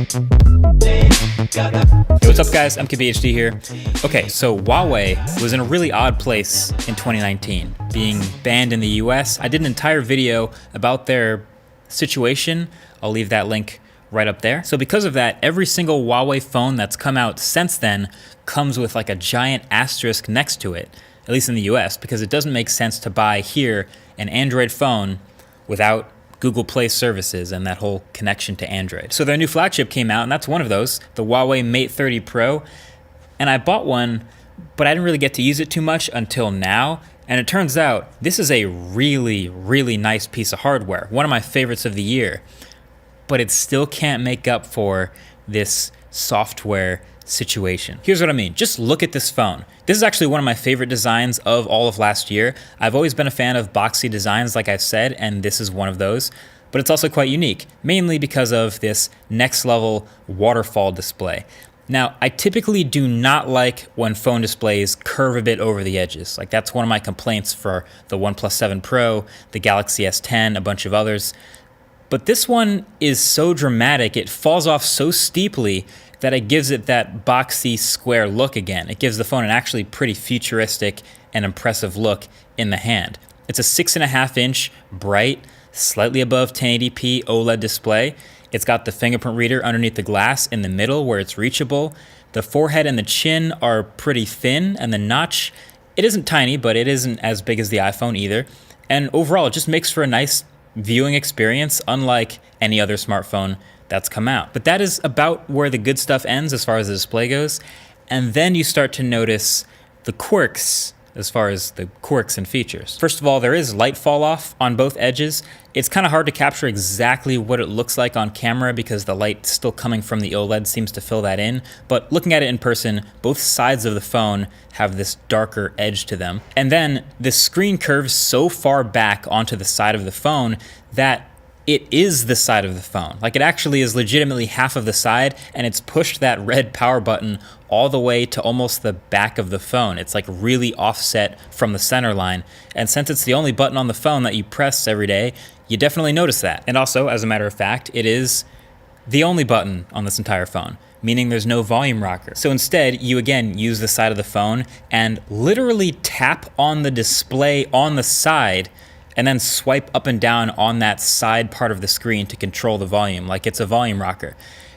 Hey, what's up guys, MKBHD here. Okay, so Huawei was in a really odd place in 2019, being banned in the US. I did an entire video about their situation. I'll leave that link right up there. So because of that, every single Huawei phone that's come out since then comes with like a giant asterisk next to it, at least in the US, because it doesn't make sense to buy here an Android phone without Google Play services and that whole connection to Android. So their new flagship came out, and that's one of those, the Huawei Mate 30 Pro. And I bought one, but I didn't really get to use it too much until now. And it turns out this is a really, really nice piece of hardware, one of my favorites of the year. But it still can't make up for this software situation. Here's what I mean. Just look at this phone. This is actually one of my favorite designs of all of last year. I've always been a fan of boxy designs, like I've said, and this is one of those. But it's also quite unique, mainly because of this next level waterfall display. Now, I typically do not like when phone displays curve a bit over the edges. Like, that's one of my complaints for the OnePlus 7 Pro, the Galaxy S10, a bunch of others. But this one is so dramatic, it falls off so steeply that it gives it that boxy square look again. It gives the phone an actually pretty futuristic and impressive look in the hand. It's a 6.5-inch bright, slightly above 1080p OLED display. It's got the fingerprint reader underneath the glass in the middle where it's reachable. The forehead and the chin are pretty thin, and the notch, it isn't tiny, but it isn't as big as the iPhone either. And overall, it just makes for a nice viewing experience, unlike any other smartphone that's come out. But that is about where the good stuff ends as far as the display goes. And then you start to notice the quirks as far as the quirks and features. First of all, there is light fall off on both edges. It's kind of hard to capture exactly what it looks like on camera because the light still coming from the OLED seems to fill that in. But looking at it in person, both sides of the phone have this darker edge to them. And then the screen curves so far back onto the side of the phone that it is the side of the phone. Like, it actually is legitimately half of the side, and it's pushed that red power button all the way to almost the back of the phone. It's like really offset from the center line. And since it's the only button on the phone that you press every day, you definitely notice that. And also, as a matter of fact, it is the only button on this entire phone, meaning there's no volume rocker. So instead, you again use the side of the phone and literally tap on the display on the side and then swipe up and down on that side part of the screen to control the volume, like it's a volume rocker.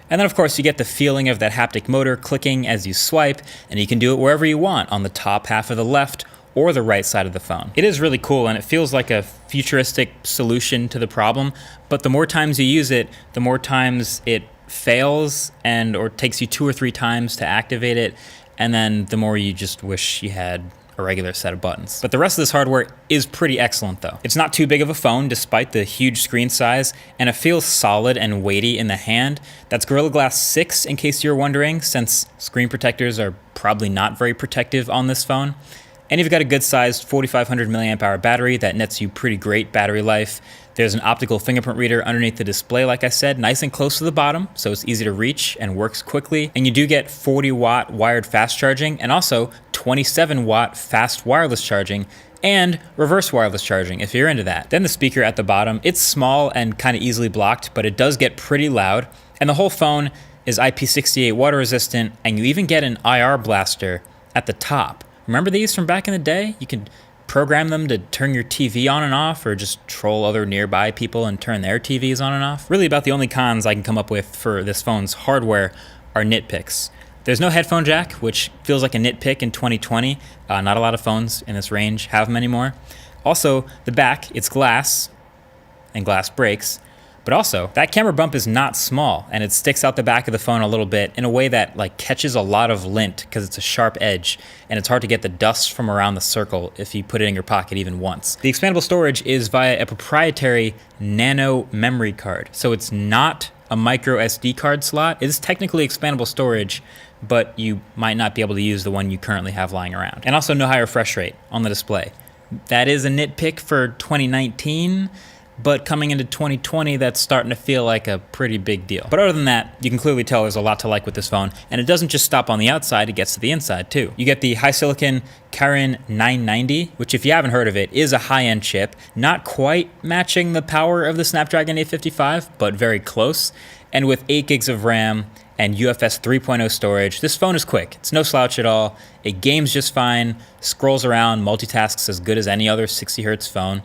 And then of course you get the feeling of that haptic motor clicking as you swipe, and you can do it wherever you want, on the top half of the left or the right side of the phone. It is really cool, and it feels like a futuristic solution to the problem, but the more times you use it, the more times it fails or takes you 2 or 3 times to activate it, and then the more you just wish you had a regular set of buttons. But the rest of this hardware is pretty excellent though. It's not too big of a phone despite the huge screen size, and it feels solid and weighty in the hand. That's Gorilla Glass 6 in case you're wondering, since screen protectors are probably not very protective on this phone. And you've got a good sized 4500 milliamp hour battery that nets you pretty great battery life. There's an optical fingerprint reader underneath the display, like I said, nice and close to the bottom, so it's easy to reach and works quickly. And you do get 40 watt wired fast charging, and also 27 watt fast wireless charging, and reverse wireless charging if you're into that. Then the speaker at the bottom, it's small and kind of easily blocked, but it does get pretty loud. And the whole phone is IP68 water resistant, and you even get an IR blaster at the top. Remember these from back in the day? You could program them to turn your TV on and off, or just troll other nearby people and turn their TVs on and off. Really about the only cons I can come up with for this phone's hardware are nitpicks. There's no headphone jack, which feels like a nitpick in 2020. Not a lot of phones in this range have them anymore. Also, the back, it's glass, and glass breaks. But also, that camera bump is not small, and it sticks out the back of the phone a little bit in a way that like catches a lot of lint because it's a sharp edge, and it's hard to get the dust from around the circle if you put it in your pocket even once. The expandable storage is via a proprietary nano memory card, so it's not a micro SD card slot. It is technically expandable storage, but you might not be able to use the one you currently have lying around. And also no high refresh rate on the display. That is a nitpick for 2019. But coming into 2020, that's starting to feel like a pretty big deal. But other than that, you can clearly tell there's a lot to like with this phone, and it doesn't just stop on the outside, it gets to the inside too. You get the HiSilicon Kirin 990, which if you haven't heard of it, is a high-end chip, not quite matching the power of the Snapdragon 855, but very close. And with 8 gigs of RAM and UFS 3.0 storage, this phone is quick. It's no slouch at all. It games just fine, scrolls around, multitasks as good as any other 60 hertz phone.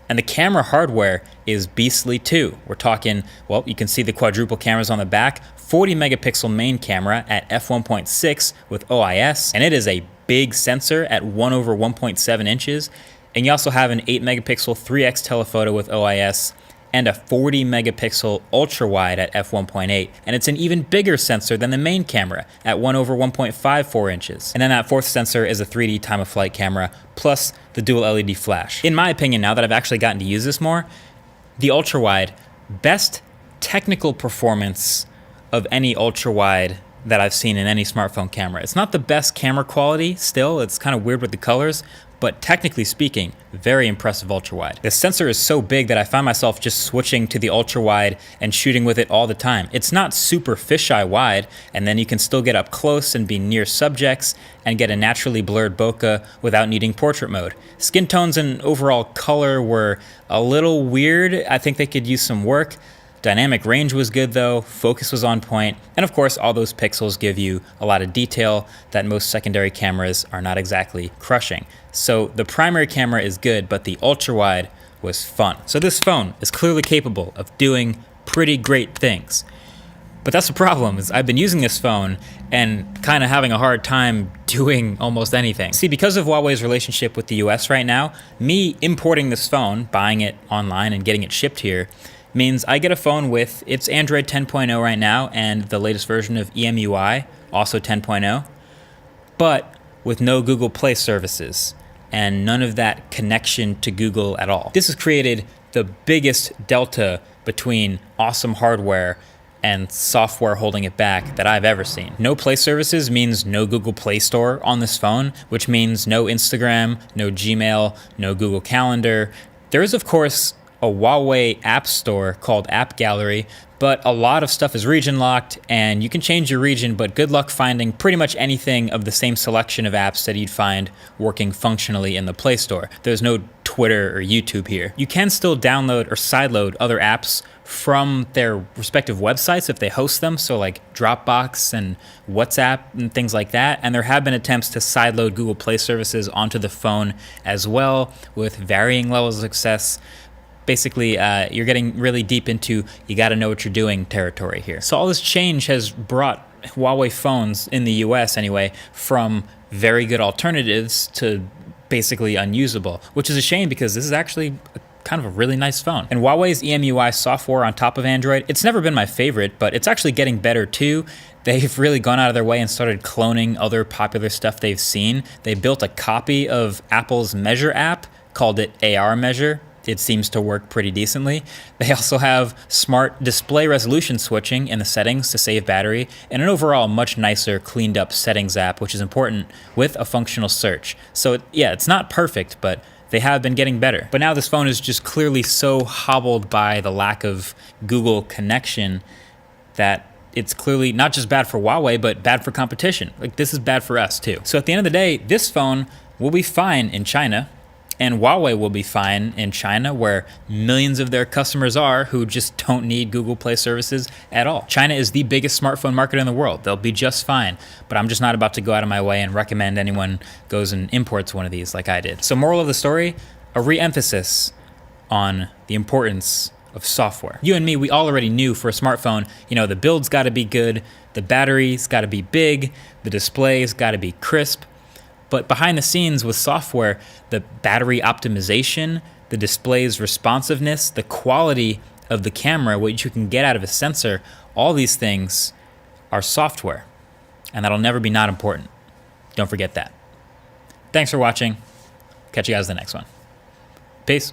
And the camera hardware is beastly too. We're talking, well, you can see the quadruple cameras on the back, 40 megapixel main camera at f1.6 with OIS, and it is a big sensor at 1/1.7 inches. And you also have an 8 megapixel 3x telephoto with OIS and a 40 megapixel ultra wide at f1.8. And it's an even bigger sensor than the main camera at 1/1.54 inches. And then that fourth sensor is a 3D time of flight camera plus the dual LED flash. In my opinion, now that I've actually gotten to use this more, the ultra wide, best technical performance of any ultra wide that I've seen in any smartphone camera. It's not the best camera quality still, it's kind of weird with the colors, but technically speaking, very impressive ultra wide. The sensor is so big that I find myself just switching to the ultra wide and shooting with it all the time. It's not super fisheye wide, and then you can still get up close and be near subjects and get a naturally blurred bokeh without needing portrait mode. Skin tones and overall color were a little weird. I think they could use some work. Dynamic range was good though, focus was on point, and of course all those pixels give you a lot of detail that most secondary cameras are not exactly crushing. So the primary camera is good, but the ultra wide was fun. So this phone is clearly capable of doing pretty great things. But that's the problem, is I've been using this phone and kind of having a hard time doing almost anything. See, because of Huawei's relationship with the US right now, me importing this phone, buying it online and getting it shipped here, means I get a phone with, it's Android 10.0 right now and the latest version of EMUI, also 10.0, but with no Google Play services and none of that connection to Google at all. This has created the biggest delta between awesome hardware and software holding it back that I've ever seen. No Play services means no Google Play Store on this phone, which means no Instagram, no Gmail, no Google Calendar. There is, of course, a Huawei app store called App Gallery, but a lot of stuff is region locked and you can change your region, but good luck finding pretty much anything of the same selection of apps that you'd find working functionally in the Play Store. There's no Twitter or YouTube here. You can still download or sideload other apps from their respective websites if they host them, so like Dropbox and WhatsApp and things like that. And there have been attempts to sideload Google Play services onto the phone as well with varying levels of success. Basically, you're getting really deep into you gotta know what you're doing territory here. So all this change has brought Huawei phones, in the US anyway, from very good alternatives to basically unusable, which is a shame because this is actually kind of a really nice phone. And Huawei's EMUI software on top of Android, it's never been my favorite, but it's actually getting better too. They've really gone out of their way and started cloning other popular stuff they've seen. They built a copy of Apple's Measure app, called it AR Measure. It seems to work pretty decently. They also have smart display resolution switching in the settings to save battery, and an overall much nicer, cleaned up settings app, which is important with a functional search. So yeah, it's not perfect, but they have been getting better. But now this phone is just clearly so hobbled by the lack of Google connection that it's clearly not just bad for Huawei, but bad for competition. Like, this is bad for us too. So at the end of the day, this phone will be fine in China, and Huawei will be fine in China, where millions of their customers are who just don't need Google Play services at all. China is the biggest smartphone market in the world. They'll be just fine, but I'm just not about to go out of my way and recommend anyone goes and imports one of these like I did. So moral of the story, a re-emphasis on the importance of software. You and me, we already knew for a smartphone, you know, the build's gotta be good, the battery's gotta be big, the display's gotta be crisp. But behind the scenes with software, the battery optimization, the display's responsiveness, the quality of the camera, what you can get out of a sensor, all these things are software. And that'll never be not important. Don't forget that. Thanks for watching. Catch you guys in the next one. Peace.